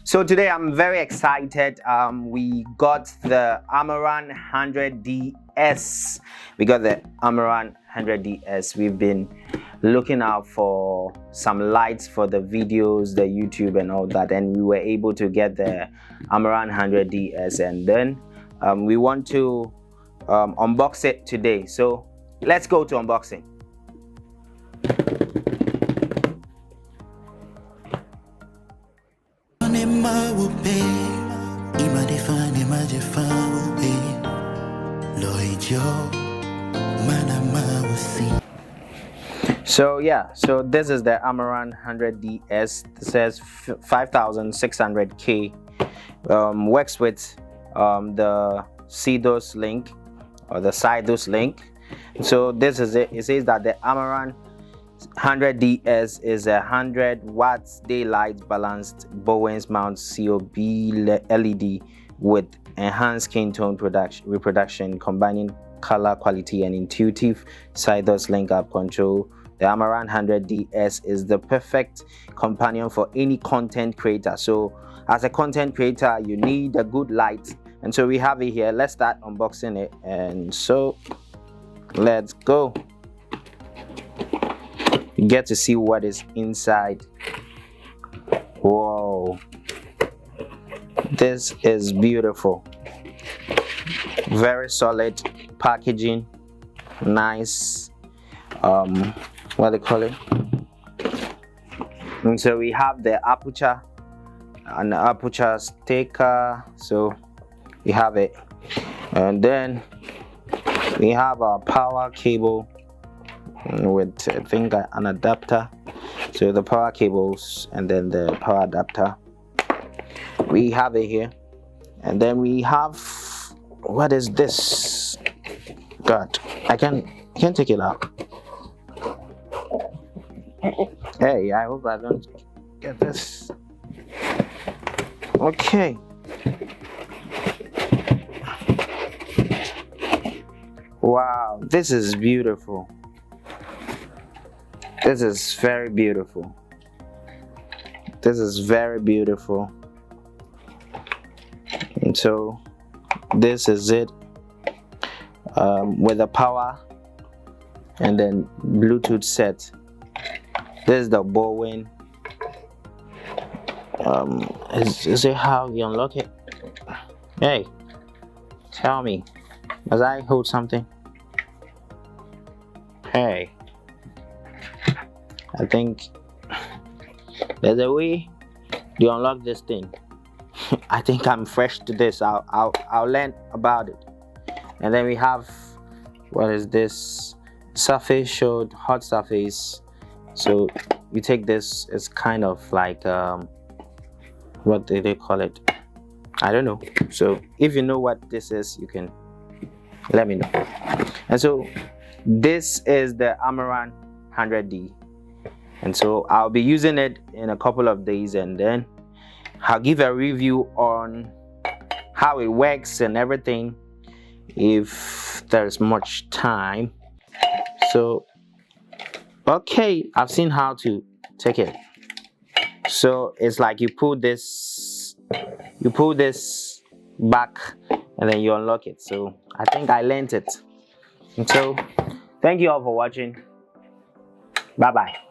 So today I'm very excited. We got the Amaran 100DS. We got the Amaran 100DS. We've been looking out for some lights for the videos, the YouTube and all that, and we were able to get the Amaran 100DS, and then we want to unbox it today. So let's go to unboxing. So yeah, so this is the Amaran 100DS. It says 5600K. Works with the CDOS link or the CDOS link. So this is it. It says that the Amaran 100DS is a 100 watts daylight balanced Bowens mount COB LED with enhanced skin tone reproduction, combining color quality and intuitive CDOS link up control. The Amaran 100DS is the perfect companion for any content creator. So as a content creator, you need a good light, and so we have it here. Let's start unboxing it, and so let's go. You get to see what is inside. Whoa, this is beautiful. Very solid packaging, nice what they call it. And so we have the aperture and the aperture sticker, so we have it, and then we have our power cable with, I think, an adapter. So the power cables and then the power adapter, we have it here. And then we have, what is this? God, I can't take it out. Hey, I hope I don't get this. Okay. Wow, this is beautiful. This is very beautiful. This is very beautiful. And so this is it, with the power and then Bluetooth set. This is the Bowen. Is it how you unlock it? Hey, tell me, must I hold something? Hey, I think there's a way to unlock this thing. I think I'm fresh to this. I'll learn about it. And then we have, what is this? Surface showed hot surface. So you take this, it's kind of like what do they call it? I don't know. So if you know what this is, you can let me know. And so this is the Amaran 100D, and so I'll be using it in a couple of days, and then I'll give a review on how it works and everything if there's much time. So okay, I've seen how to take it. So it's like you pull this back and then you unlock it. So I think I learned it. And so thank you all for watching. Bye bye.